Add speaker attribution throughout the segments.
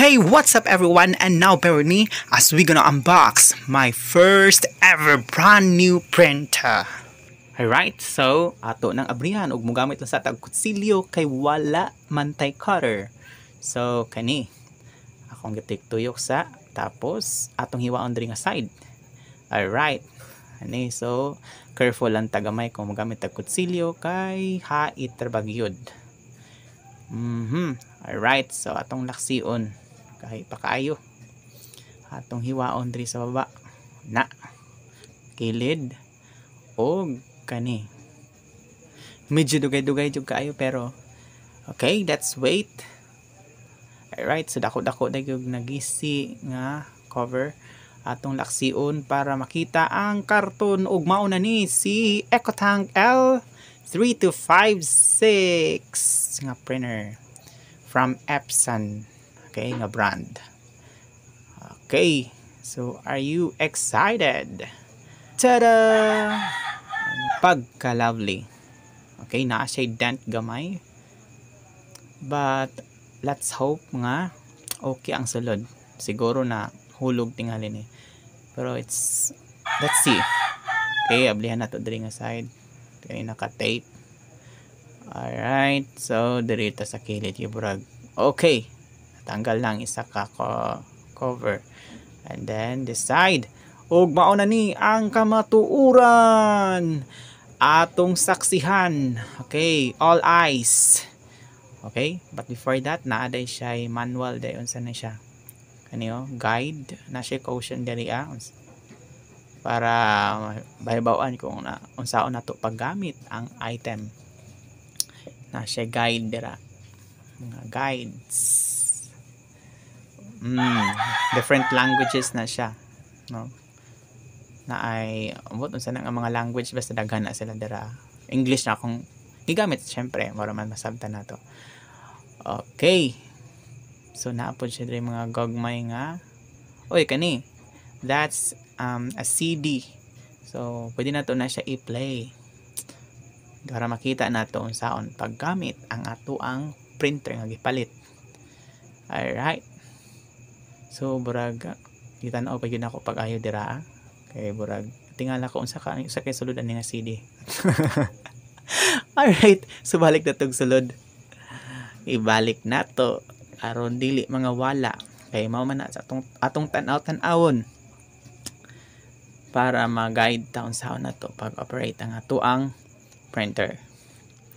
Speaker 1: Hey, what's up everyone? And now bear with me as we gonna unbox my first ever brand new printer. Alright, so ato nang abrihan ug mogamit lang sa tag kutsilyo kay wala mantay cutter. So kani akong gitik-tuyok sa tapos atong hiwaon diri nga side. Alright. Ani so careful lang tagamay kung mogamit tag kutsilyo kay hait trabagyod. Alright, so atong laksiun kahit pakaayo atong hiwaon diri sa baba na kilid o kani medyo dugay-dugay jud kaayo pero okay, let's wait. Alright, so dako-dako na gyud nagisi nga cover atong laksiun para makita ang karton ug mao na ni si EcoTank L3256 nga printer from Epson, okay, nga brand. Okay, so are you excited? Tada! Pagka-lovely. Okay, naa siya dent gamay. But let's hope nga okay ang sulod. Siguro na hulog tingali ni. Pero let's see. Okay, ablihan na to diri nga side. Okay, naka-tape. Alright, so dirito sa kilid iburag. Okay, natanggal lang isa ka cover. And then this side. Ug mao na ni ang kamatuuran. Atong saksihan. Okay, all eyes. Okay, but before that, naaday siya manual dayon sa na siya. Kaniyo, guide na siya caution diri para bahibawaan kung unsaon nato paggamit ang item. Na siya guide dira. Mga guides. Different languages na siya, no? Na ay ambot unsa na nga mga language basta daghan na sila dira. English na akong gigamit syempre, mura man masabtan nato. Okay. So naapod siya diri mga gagmay nga. Oy kani. That's a CD. So pwede na to na siya i-play. Para makita nato unsaon paggamit ang ato ang printer nga gipalit. Alright. So burag gitan-aw pa gyud ako pag ayo dira. Kay burag tingala ko unsa kay sulod ani nga CD. Alright, so balik na tong sulod. Ibalik na to aron dili mga wala. Kay mao man na sa atong tan-aw-tan-awon para ma-guide taon sa na to pag-operate ang ato ang printer.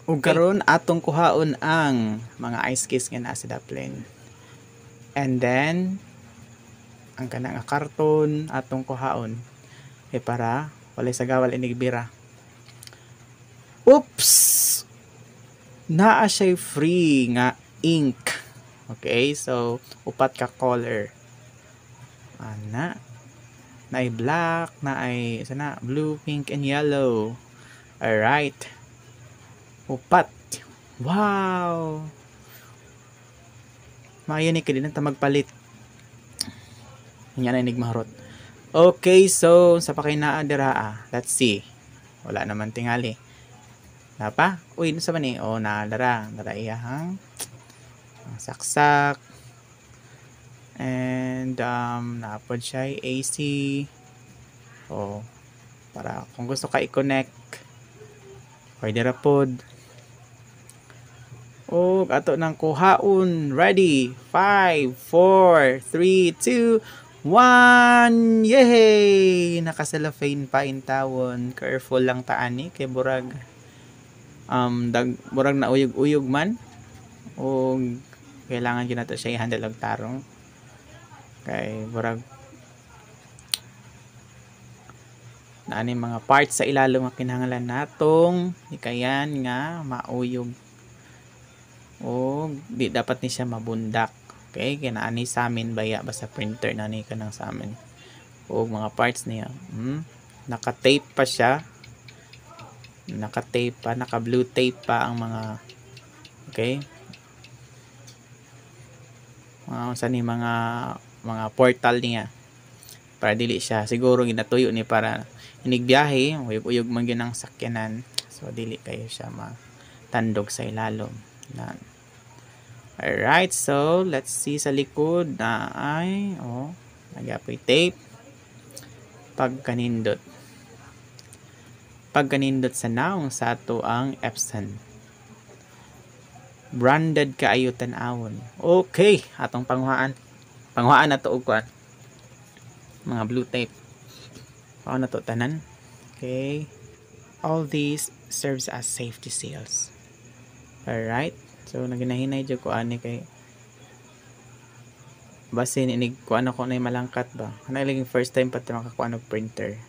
Speaker 1: Ug karon atong kuhaon ang mga ice case nga naa sa daplin. And then ang kana nga karton atong kuhaon para walay sagawal inigbira. Oops! Naa siya free nga ink. Okay, so upat ka color. Ana. Naay black, naay sana blue, pink and yellow. Alright. Upat. Wow! Maayo ni kadi nang magpalit. Nya na inigmaharot. Okay, so sa pakay naa dira let's see. Wala naman tingali. Napa? Uy, ano sa man ni? Oh, dara iya hang saksak. And naapod siya AC. Oh, para kung gusto ka i-connect pwede ra pod. O ato nang kuhaon. Ready? 5, 4, 3, 2, 1. Yay! Naka-cellophane pa in tawon. Careful lang taan ni kay burag burag na uyog-uyog man. O kailangan gyud nato siya i-handle og tarong. Kay burag naani mga parts sa ilalom nga kinahanglan natong ikayan nga mauyog. O di dapat ni siya mabundak. Okay, kaya naani sa amin baya basta printer na ni kanang sa amin. O mga parts niya. Naka-tape pa siya. Naka-tape pa, naka-blue tape pa ang mga okay. Sa ni mga portal niya. Para dili siya siguro ginatuyo ni para inigbiyahe, uyog-uyog man gyud ang sakyanan. So dili kayo siya matandog sa ilalom. Alright, so let's see sa likod na ay, nagyapoy tape. Pagkanindot sa naong sa ato ang Epson. Branded kaayo tan-awon. Okay, atong panghuaan na to og kuan. Mga blue tape. Pao na to tanan. Okay. All these serves as safety seals. Alright. So naginahinay jud ko ani kay basin inig kuan ako na malangkat ba. Ana laging first time pa makakuan og printer.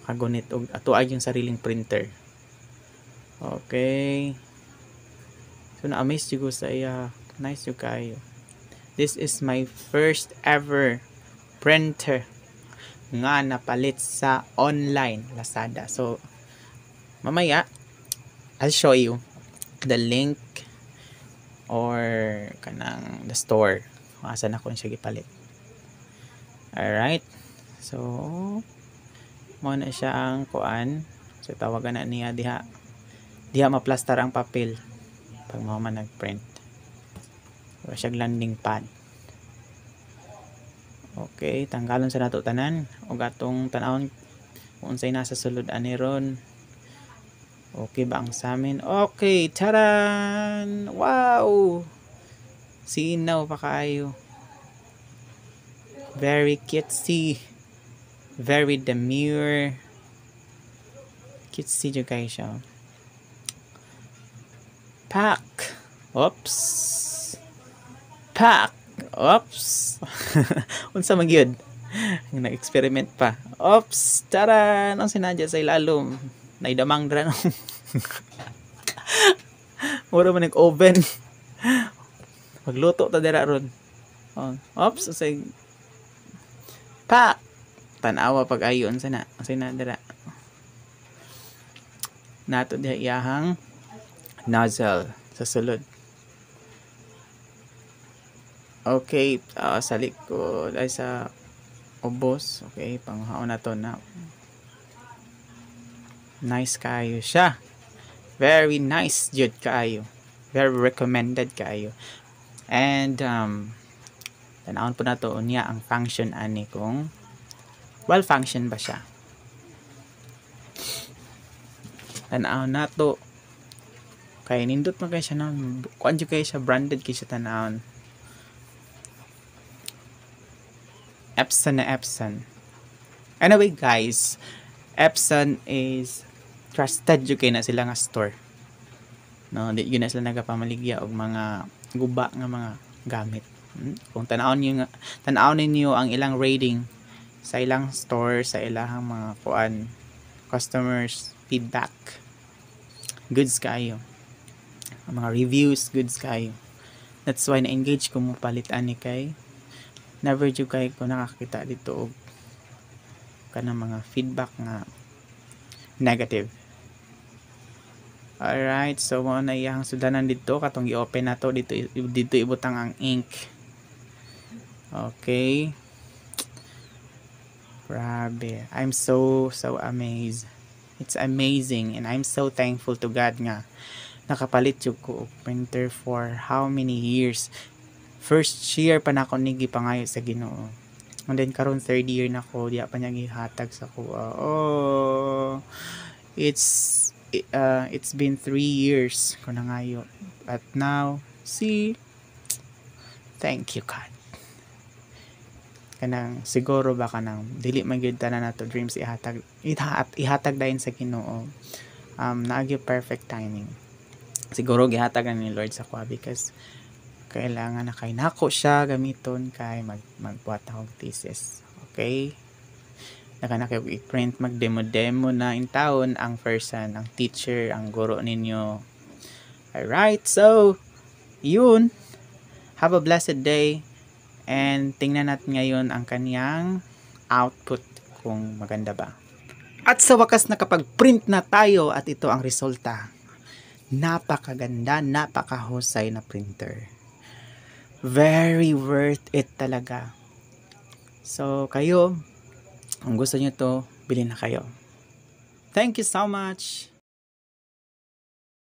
Speaker 1: Kagunit og ato ay yung sariling printer. Okay. So na-amaze jud ko sa iya. Nice jud kayo. This is my first ever printer nga napalit sa online Lazada. So mamaya I'll show you the link or kanang the store kung asan ako siya gipalit. Alright, so mo na siya ang kuan. So tawagan na niya diha maplastar ang papel pag mo man nagprint. So siya landing pad. Okay, tanggalon sa nato tanan ug atong tan-awon kung unsay nasa sulod ani ron. Okay ba ang samin? Okay, taran! Wow! Sinaw pa kayo. Very cutesy. Very demure. Cutesy dyan kayo siya. Pack! Oops! Pack! Oops! Unsa man gyud? Nag-experiment pa. Oops! Taran! Ang sinadya sa ilalom. Naidamang dra no. Mura man nag-oven. Magluto ta dira ron. Oops, say pa tanawa pag ayon sana. Say na dira. Nato diha iyahang nozzle sa sulod. Okay, sa likod ay sa ubos. Okay, panghaon na to na. Nice kayo siya. Very nice jud kayo. Very recommended kayo. And tanawon po na to unya ang function ani kung well function ba siya. Tanawon na to. Kay nindot man kay siya na kuan jud kay siya branded kay siya tanawon. Epson na Epson. Anyway guys, Epson is trusted jud kay na sila nga store. No, di yun na sila nagapamaligya og mga guba nga mga gamit. Kung tanawon ninyo ang ilang rating sa ilang store, sa ilang mga kuan customers feedback, goods kayo. Ang mga reviews, goods kayo. That's why na-engage ko mo palit ani kay never jud kay ko nakakita dito og kanang mga feedback nga negative. Alright, so mo na iyang sudanan dito katong i-open na to dito ibutang ang ink. Okay. Grabe. I'm so amazed. It's amazing and I'm so thankful to God nga nakapalit jud ko og printer for how many years. First year pa na ako nigi pangayo sa Ginoo. And then karon third year na ko diya pa niya gihatag sa kuha. It's been 3 years ko na ngayon. But now, see, thank you God. Kanang siguro ba kanang dili man gyud tanan nato dreams ihatag dayon sa Ginoo. Naagi perfect timing. Siguro gihatag ni Lord sa kuha because kailangan na kay nako siya gamiton kay magbuhat ako thesis. Okay? Naka kayo i-print, mag-demo na in taon ang person, ang teacher, ang guro ninyo. Alright, so yun. Have a blessed day and tingnan natin ngayon ang kaniyang output kung maganda ba. At sa wakas nakapag-print na tayo at ito ang resulta. Napakaganda, napakahusay na printer. Very worth it talaga. So kayo, kung gusto nyo to, bilhin na kayo. Thank you so much.